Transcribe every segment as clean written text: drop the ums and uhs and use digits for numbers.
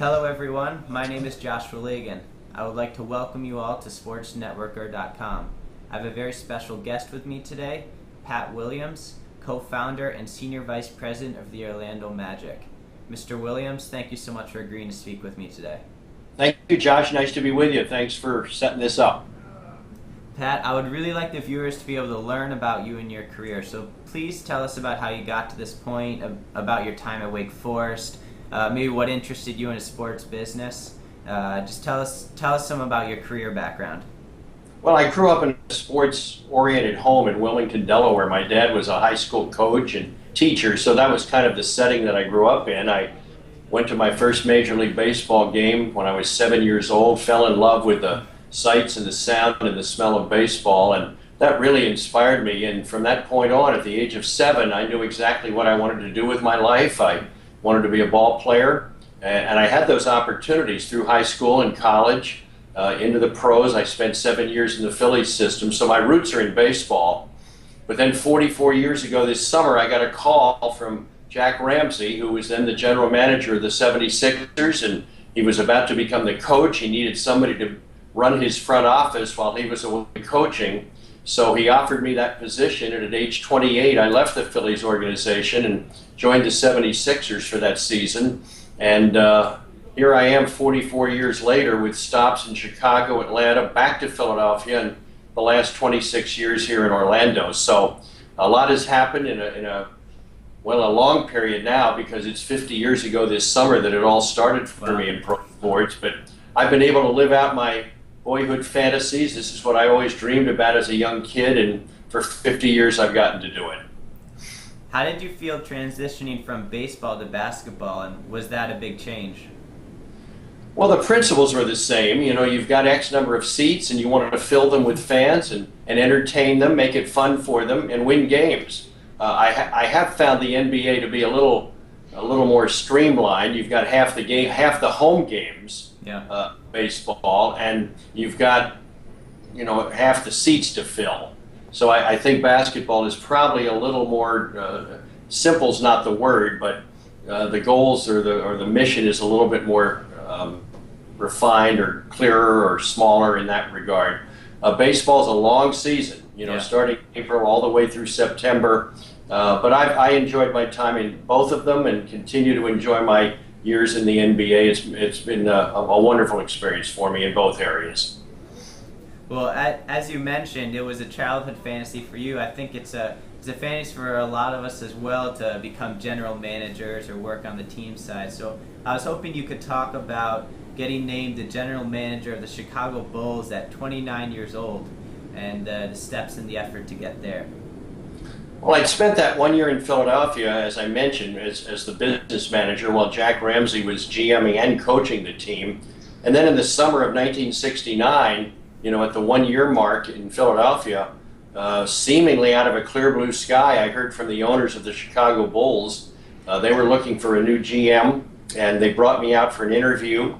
Hello everyone, my name is Joshua Lagan. I would like to welcome you all to sportsnetworker.com. I have a very special guest with me today, Pat Williams, co-founder and senior vice president of the Orlando Magic. Mr. Williams, thank you so much for agreeing to speak with me today. Thank you, Josh. Nice to be with you. Thanks for setting this up. Pat, I would really like the viewers to be able to learn about you and your career, so please tell us about how you got to this point, about your time at Wake Forest, maybe what interested you in a sports business. Just tell us some about your career background. Well, I grew up in a sports-oriented home in Wilmington, Delaware. My dad was a high school coach and teacher, so that was kind of the setting that I grew up in. I went to my first Major League Baseball game when I was 7 years old, fell in love with the sights and the sound and the smell of baseball, and that really inspired me. And from that point on, at the age of 7, I knew exactly what I wanted to do with my life. I wanted to be a ball player, and I had those opportunities through high school and college, into the pros. I spent 7 years in the Phillies system, so my roots are in baseball. But then 44 years ago this summer, I got a call from Jack Ramsey, who was then the general manager of the 76ers, and he was about to become the coach. He needed somebody to run his front office while he was away coaching. So he offered me that position, and at age 28, I left the Phillies organization and joined the 76ers for that season. And here I am 44 years later with stops in Chicago, Atlanta, back to Philadelphia, and the last 26 years here in Orlando. So a lot has happened in a long period now, because it's 50 years ago this summer that it all started for me in pro sports. But I've been able to live out my boyhood fantasies. This is what I always dreamed about as a young kid, and for 50 years I've gotten to do it. How did you feel transitioning from baseball to basketball, and was that a big change? Well, the principles are the same. You know, you've got X number of seats, and you want to fill them with fans and entertain them, make it fun for them, and win games. I have found the NBA to be a little more streamlined. You've got half the home games, baseball, and you've got half the seats to fill. So I think basketball is probably a little more simple's not the word, but the goals or the mission is a little bit more refined or clearer or smaller in that regard. Baseball is a long season, starting April all the way through September. But I enjoyed my time in both of them and continue to enjoy my years in the NBA. It's been a wonderful experience for me in both areas. Well, as you mentioned, it was a childhood fantasy for you. I think it's a fantasy for a lot of us as well to become general managers or work on the team side. So I was hoping you could talk about getting named the general manager of the Chicago Bulls at 29 years old and the steps and the effort to get there. Well, I'd spent that 1 year in Philadelphia, as I mentioned, as the business manager, while Jack Ramsey was GMing and coaching the team. And then in the summer of 1969, at the 1 year mark in Philadelphia, seemingly out of a clear blue sky, I heard from the owners of the Chicago Bulls. They were looking for a new GM, and they brought me out for an interview.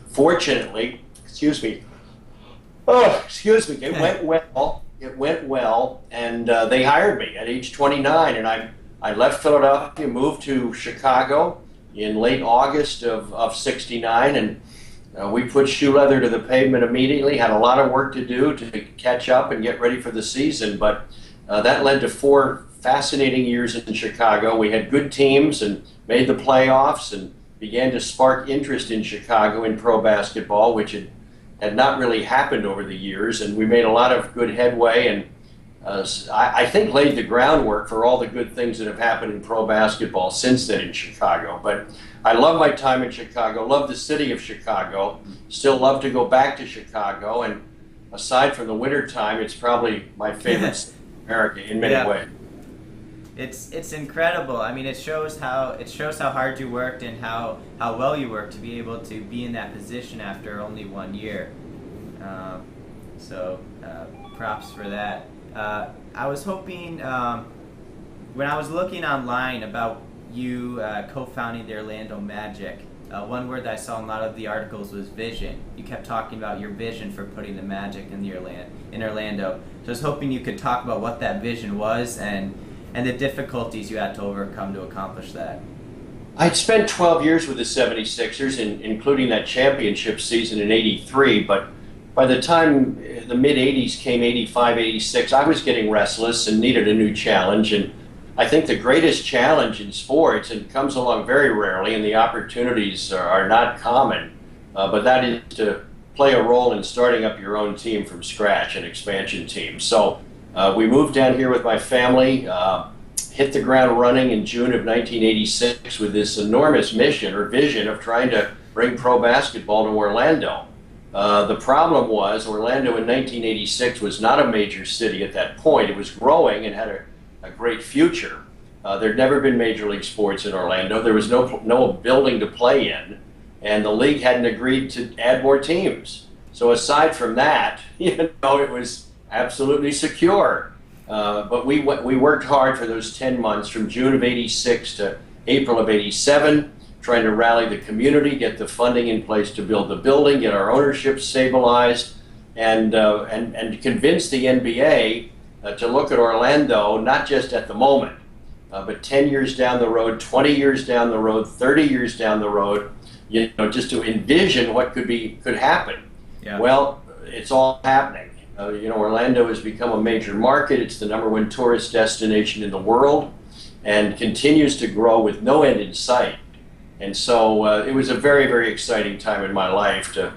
Fortunately, it went well, and they hired me at age 29, and I left Philadelphia, moved to Chicago in late August of 69, and we put shoe leather to the pavement immediately. Had a lot of work to do to catch up and get ready for the season, but that led to 4 fascinating years in Chicago. We had good teams and made the playoffs and began to spark interest in Chicago in pro basketball, which had not really happened over the years, and we made a lot of good headway, and I think laid the groundwork for all the good things that have happened in pro basketball since then in Chicago. But I love my time in Chicago, love the city of Chicago, still love to go back to Chicago, and aside from the winter time, it's probably my favorite city in America in many ways. It's incredible. I mean, it shows how hard you worked and how well you worked to be able to be in that position after only 1 year. So props for that. I was hoping, when I was looking online about you co-founding the Orlando Magic, one word that I saw in a lot of the articles was vision. You kept talking about your vision for putting the Magic in Orlando. So I was hoping you could talk about what that vision was and the difficulties you had to overcome to accomplish that. I'd spent 12 years with the 76ers, including that championship season in '83, but by the time the mid '80s came, '85, '86, I was getting restless and needed a new challenge. And I think the greatest challenge in sports, and comes along very rarely, and the opportunities are not common, but that is to play a role in starting up your own team from scratch, an expansion team. So we moved down here with my family, hit the ground running in June of 1986 with this enormous mission or vision of trying to bring pro basketball to Orlando. The problem was Orlando in 1986 was not a major city at that point. It was growing and had a great future. There'd never been major league sports in Orlando. There was no building to play in, and the league hadn't agreed to add more teams. So aside from that, it was absolutely secure. But we worked hard for those 10 months from June of '86 to April of '87, trying to rally the community, get the funding in place to build the building, get our ownership stabilized, and convince the NBA to look at Orlando not just at the moment, but 10 years down the road, 20 years down the road, 30 years down the road, just to envision what could happen. Yeah. Well, it's all happening. Orlando has become a major market. It's the #1 tourist destination in the world and continues to grow with no end in sight. And so it was a very, very exciting time in my life to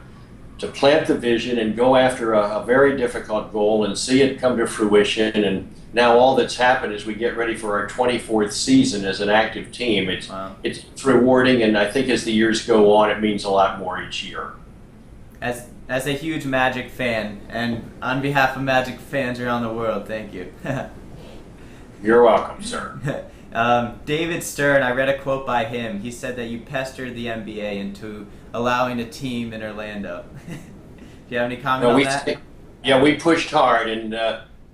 plant the vision and go after a very difficult goal and see it come to fruition. And now all that's happened is we get ready for our 24th season as an active team. It's rewarding, and I think as the years go on, it means a lot more each year. As a huge Magic fan, and on behalf of Magic fans around the world, thank you. You're welcome, sir. David Stern, I read a quote by him. He said that you pestered the NBA into allowing a team in Orlando. Do you have any comment on that? Yeah, we pushed hard, and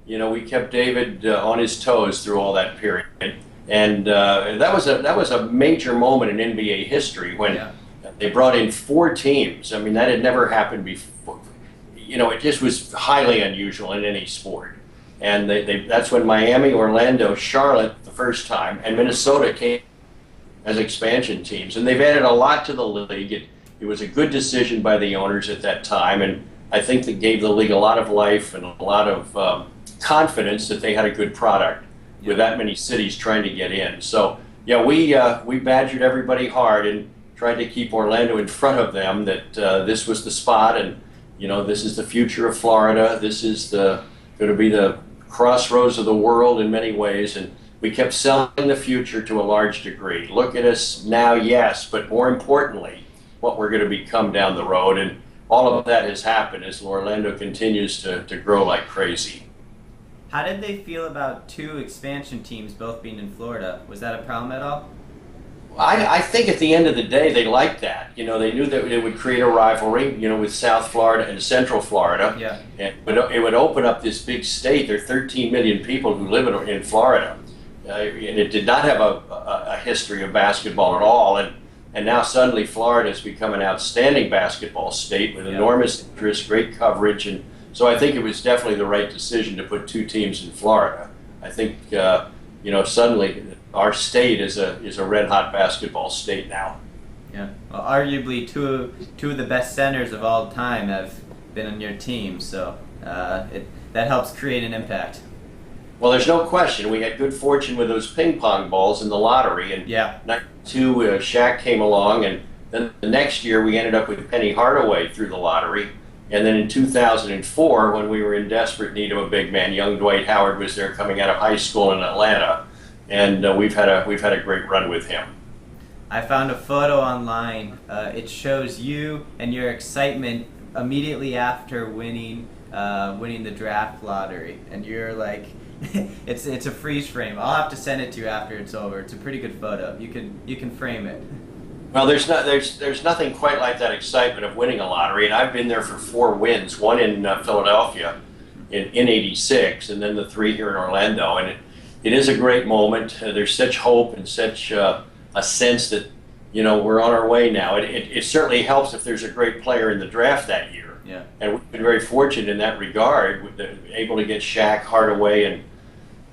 we kept David on his toes through all that period. And that was a major moment in NBA history when they brought in 4 teams. I mean, that had never happened before. It just was highly unusual in any sport. And that's when Miami, Orlando, Charlotte the first time, and Minnesota came as expansion teams. And they've added a lot to the league. It was a good decision by the owners at that time, and I think that gave the league a lot of life and a lot of confidence that they had a good product with that many cities trying to get in. So, we badgered everybody hard and tried to keep Orlando in front of them that this was the spot, and this is the future of Florida. This is going to be the crossroads of the world in many ways, and we kept selling the future to a large degree. Look at us now, yes, but more importantly, what we're going to become down the road, and all of that has happened as Orlando continues to grow like crazy. How did they feel about 2 expansion teams both being in Florida? Was that a problem at all? I think at the end of the day, they liked that. They knew that it would create a rivalry, with South Florida and Central Florida. Yeah. And it would open up this big state. There are 13 million people who live in Florida. And it did not have a history of basketball at all. And now suddenly Florida has become an outstanding basketball state with enormous interest, great coverage. And so I think it was definitely the right decision to put 2 teams in Florida. I think, suddenly our state is a red-hot basketball state now. Yeah, well, arguably two of the best centers of all time have been on your team, so that helps create an impact. Well, there's no question. We had good fortune with those ping pong balls in the lottery, and '92 Shaq came along, and then the next year we ended up with Penny Hardaway through the lottery. And then in 2004, when we were in desperate need of a big man, young Dwight Howard was there coming out of high school in Atlanta. And we've had a great run with him. I found a photo online. It shows you and your excitement immediately after winning the draft lottery, and you're like, it's a freeze frame. I'll have to send it to you after it's over. It's a pretty good photo. You can frame it. Well, there's nothing quite like that excitement of winning a lottery, and I've been there for 4 wins. One in Philadelphia in '86, and then the 3 here in Orlando, and it is a great moment. There's such hope and such a sense that, we're on our way now. It certainly helps if there's a great player in the draft that year. Yeah. And we've been very fortunate in that regard, able to get Shaq, Hardaway,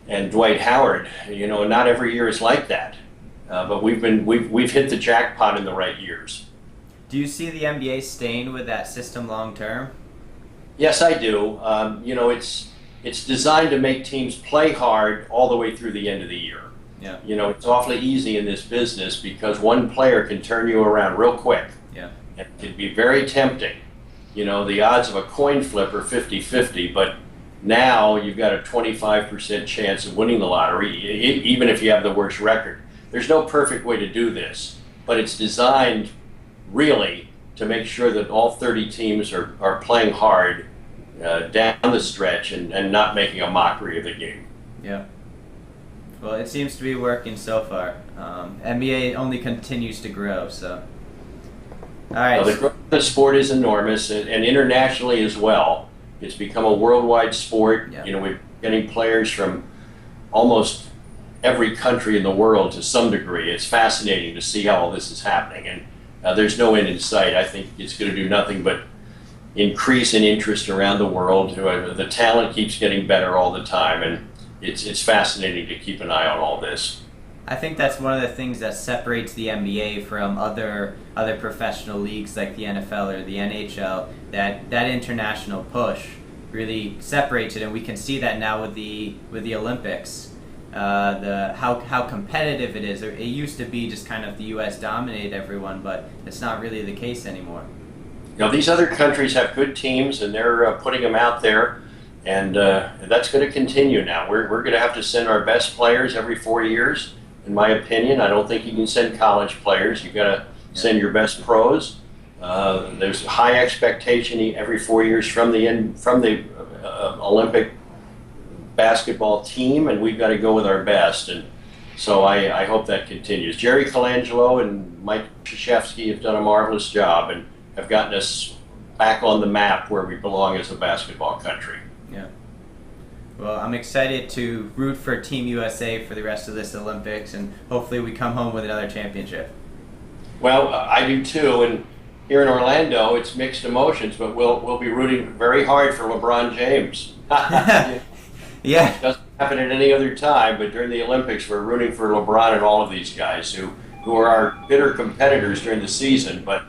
and Dwight Howard. Not every year is like that. But we've hit the jackpot in the right years. Do you see the NBA staying with that system long term? Yes, I do. It's designed to make teams play hard all the way through the end of the year. Yeah. It's awfully easy in this business because one player can turn you around real quick. Yeah. It can be very tempting. The odds of a coin flip are 50-50, but now you've got a 25% chance of winning the lottery, even if you have the worst record. There's no perfect way to do this, but it's designed really to make sure that all 30 teams are playing hard down the stretch and not making a mockery of the game. Yeah. Well, it seems to be working so far. NBA only continues to grow, so. All right. Well, the growth of the sport is enormous, and internationally as well. It's become a worldwide sport. Yeah. We're getting players from almost every country in the world to some degree. It's fascinating to see how all this is happening, and there's no end in sight. I think it's going to do nothing but increase in interest around the world. The talent keeps getting better all the time, and it's fascinating to keep an eye on all this. I think that's one of the things that separates the NBA from other professional leagues like the NFL or the NHL. That international push really separates it, and we can see that now with the Olympics. How competitive it is. It used to be just kind of the U.S. dominated everyone, but it's not really the case anymore. These other countries have good teams, and they're putting them out there, and that's going to continue now. We're going to have to send our best players every 4 years, in my opinion. I don't think you can send college players. You've got to send your best pros. There's a high expectation every 4 years from the Olympic basketball team, and we've got to go with our best. And so I hope that continues. Jerry Colangelo and Mike Krzyzewski have done a marvelous job and have gotten us back on the map where we belong as a basketball country. Yeah. Well, I'm excited to root for Team USA for the rest of this Olympics, and hopefully we come home with another championship. Well, I do too, and here in Orlando, it's mixed emotions, but we'll be rooting very hard for LeBron James. Yeah. It doesn't happen at any other time, but during the Olympics, we're rooting for LeBron and all of these guys who are our bitter competitors during the season, but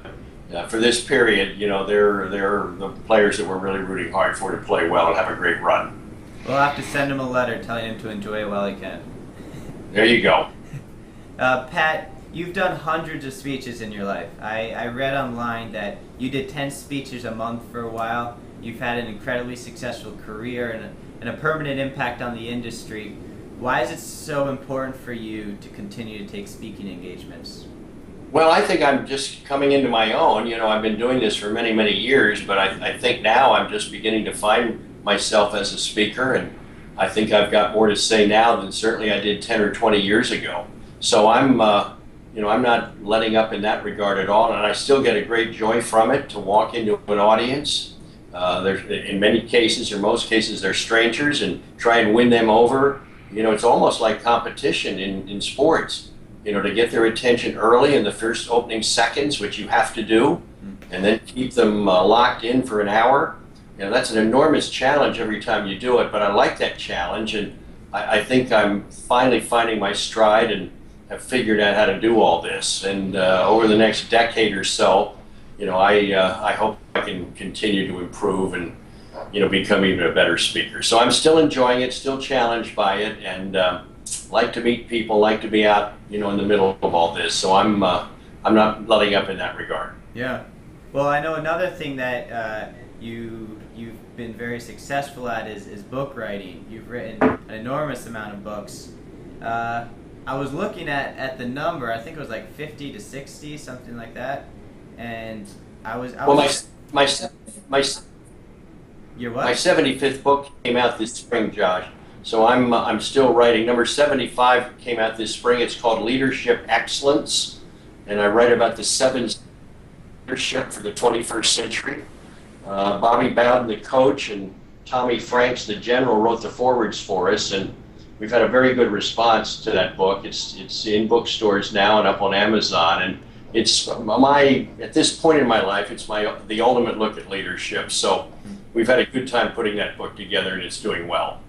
for this period, they're the players that we're really rooting hard for to play well and have a great run. We'll have to send him a letter telling him to enjoy it while he can. There you go. Pat, you've done hundreds of speeches in your life. I read online that you did 10 speeches a month for a while. You've had an incredibly successful career and a permanent impact on the industry. Why is it so important for you to continue to take speaking engagements? Well, I think I'm just coming into my own. I've been doing this for many, many years, but I think now I'm just beginning to find myself as a speaker, and I think I've got more to say now than certainly I did 10 or 20 years ago. So I'm not letting up in that regard at all, and I still get a great joy from it to walk into an audience. In many cases, or most cases, they're strangers, and try and win them over. It's almost like competition in sports. To get their attention early in the first opening seconds, which you have to do, and then keep them locked in for an hour. That's an enormous challenge every time you do it, but I like that challenge, and I think I'm finally finding my stride and have figured out how to do all this. And over the next decade or so, I hope I can continue to improve and, become even a better speaker. So I'm still enjoying it, still challenged by it, and like to meet people, like to be out, in the middle of all this. So I'm not letting up in that regard. Yeah. Well, I know another thing that you've been very successful at is book writing. You've written an enormous amount of books. I was looking at the number. I think it was like 50 to 60, something like that. And I was Your what? My 75th book came out this spring, Josh. So I'm still writing. Number 75 came out this spring. It's called Leadership Excellence, and I write about the 7 leadership for the 21st century. Bobby Bowden, the coach, and Tommy Franks, the general, wrote the forwards for us, and we've had a very good response to that book. It's in bookstores now and up on Amazon, and it's at this point in my life, it's the ultimate look at leadership. So we've had a good time putting that book together, and it's doing well.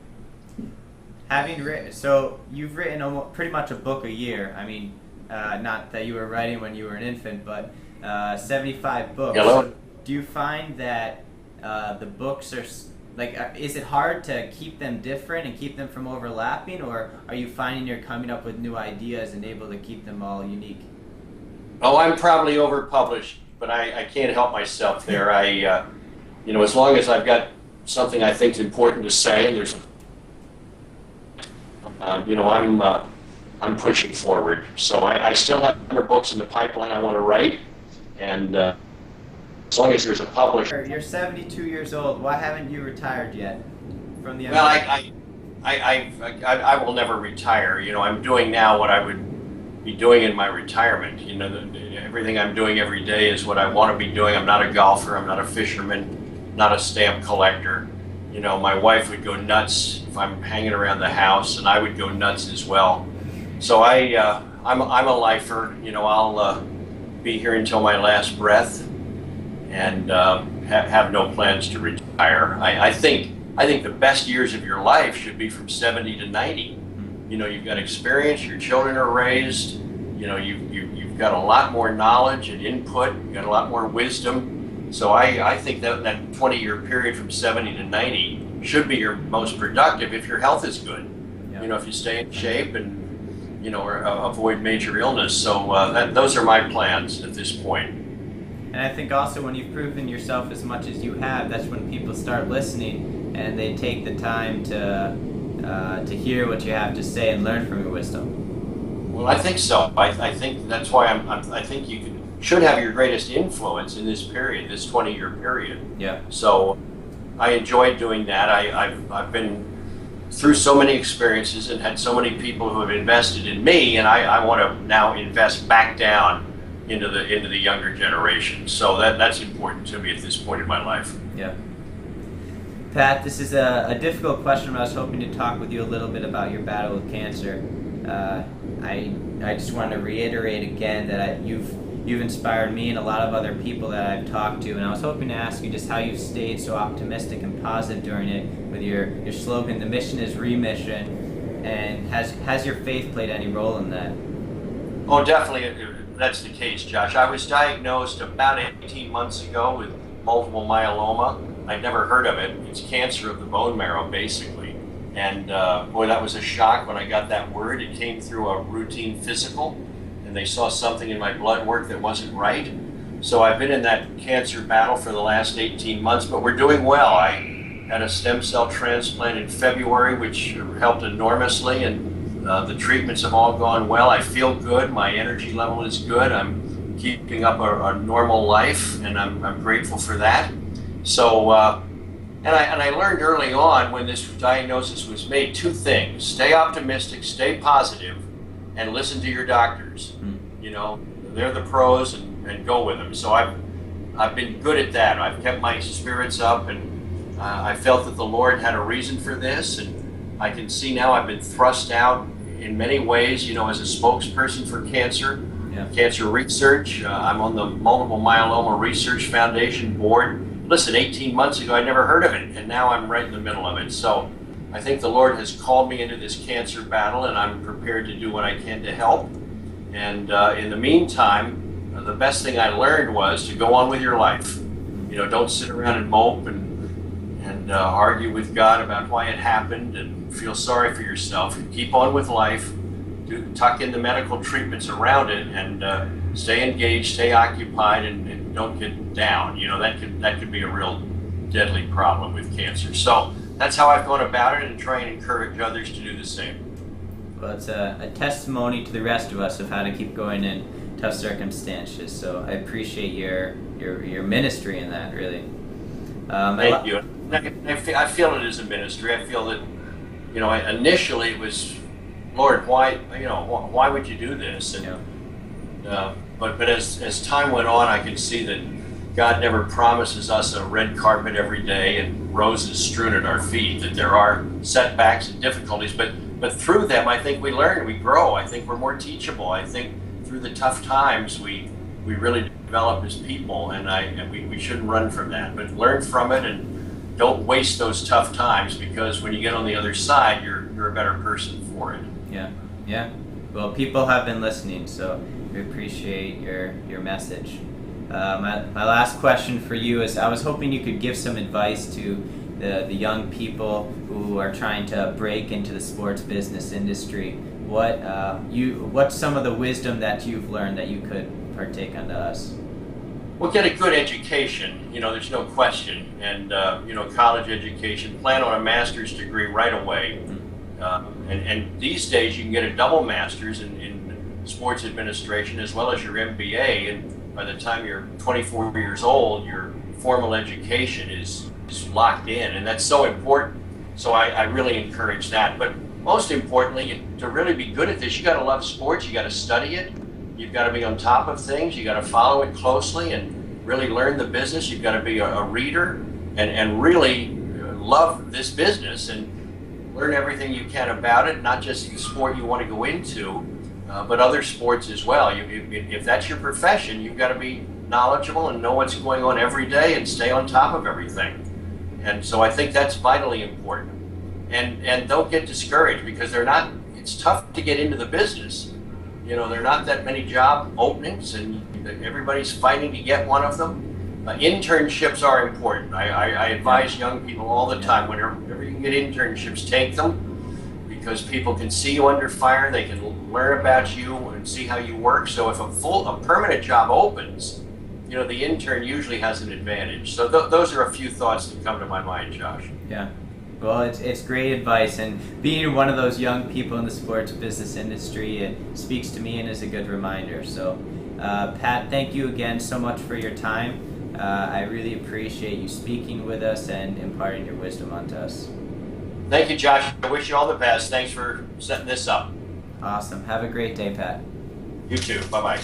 So you've written pretty much a book a year. I mean, not that you were writing when you were an infant, but 75 books. Hello? So do you find that the books are, is it hard to keep them different and keep them from overlapping, or are you finding you're coming up with new ideas and able to keep them all unique? Oh, I'm probably overpublished, but I can't help myself there. As long as I've got something I think is important to say, I'm pushing forward. So I still have other books in the pipeline I want to write, and as long as there's a publisher. You're 72 years old. Why haven't you retired yet from the? Well, I will never retire. I'm doing now what I would be doing in my retirement. Everything I'm doing every day is what I want to be doing. I'm not a golfer. I'm not a fisherman. Not a stamp collector. My wife would go nuts if I'm hanging around the house, and I would go nuts as well. So I'm a lifer. I'll be here until my last breath, and have no plans to retire. I think the best years of your life should be from 70 to 90. You've got experience. Your children are raised. You've got a lot more knowledge and input. You've got a lot more wisdom. So I think that 20-year period from 70 to 90 should be your most productive if your health is good. Yeah. If you stay in shape and or avoid major illness. So those are my plans at this point. And I think also when you've proven yourself as much as you have, that's when people start listening and they take the time to hear what you have to say and learn from your wisdom. Well, I think so. I think that's why I think you should have your greatest influence in this period, this 20-year period. Yeah. So I enjoyed doing that. I've been through so many experiences and had so many people who have invested in me, and I want to now invest back down into the younger generation. So that's important to me at this point in my life. Yeah. Pat, this is a difficult question, but I was hoping to talk with you a little bit about your battle with cancer. I just want to reiterate again that you've inspired me and a lot of other people that I've talked to, and I was hoping to ask you just how you've stayed so optimistic and positive during it with your slogan, "The mission is remission," and has your faith played any role in that? Oh, definitely, that's the case, Josh. I was diagnosed about 18 months ago with multiple myeloma. I'd never heard of it. It's cancer of the bone marrow, basically. And boy, that was a shock when I got that word. It came through a routine physical, and they saw something in my blood work that wasn't right. So I've been in that cancer battle for the last 18 months, but we're doing well. I had a stem cell transplant in February, which helped enormously, and the treatments have all gone well. I feel good. My energy level is good. I'm keeping up a normal life, and I'm grateful for that. So, and I learned early on when this diagnosis was made, two things: stay optimistic, stay positive, and listen to your doctors. They're the pros, and go with them. So I've been good at that. I've kept my spirits up, and I felt that the Lord had a reason for this, and I can see now I've been thrust out in many ways, as a spokesperson for cancer, cancer research. I'm on the Multiple Myeloma Research Foundation board. Listen, 18 months ago, I never heard of it, and now I'm right in the middle of it. So I think the Lord has called me into this cancer battle, and I'm prepared to do what I can to help. And in the meantime, the best thing I learned was to go on with your life. Don't sit around and mope and argue with God about why it happened and feel sorry for yourself. Keep on with life. Tuck in the medical treatments around it, and stay engaged, stay occupied, and don't get down. That could be a real deadly problem with cancer. So that's how I've gone about it, and try and encourage others to do the same. Well, it's a testimony to the rest of us of how to keep going in tough circumstances. So I appreciate your ministry in that, really. Thank you. I feel it is a ministry. I feel that, initially it was, Lord, why would you do this? And but as time went on, I could see that God never promises us a red carpet every day and roses strewn at our feet. That there are setbacks and difficulties, but through them, I think we learn, we grow. I think we're more teachable. I think through the tough times, we really develop as people, and we shouldn't run from that, but learn from it, and don't waste those tough times, because when you get on the other side, you're a better person for it. Yeah. Well, people have been listening, so we appreciate your message. My last question for you is, I was hoping you could give some advice to the young people who are trying to break into the sports business industry. What's some of the wisdom that you've learned that you could partake onto us? Well, get a good education, there's no question. And, college education, plan on a master's degree right away. And these days you can get a double master's in sports administration as well as your MBA. And by the time you're 24 years old, your formal education is locked in. And that's so important. So I really encourage that. But most importantly, to really be good at this, you got to love sports. You got to study it. You've got to be on top of things. You got to follow it closely and really learn the business. You've got to be a reader and really love this business and learn everything you can about it, not just the sport you want to go into, but other sports as well. If that's your profession, you've got to be knowledgeable and know what's going on every day and stay on top of everything. And so I think that's vitally important. And don't get discouraged because it's tough to get into the business. There are not that many job openings and everybody's fighting to get one of them. Internships are important. I advise young people all the time, whenever you can get internships, take them, because people can see you under fire, they can learn about you and see how you work. So if a permanent job opens, the intern usually has an advantage. So those are a few thoughts that come to my mind, Josh. Yeah. Well, it's great advice, and being one of those young people in the sports business industry, it speaks to me and is a good reminder. So, Pat, thank you again so much for your time. I really appreciate you speaking with us and imparting your wisdom onto us. Thank you, Josh. I wish you all the best. Thanks for setting this up. Awesome. Have a great day, Pat. You too. Bye-bye.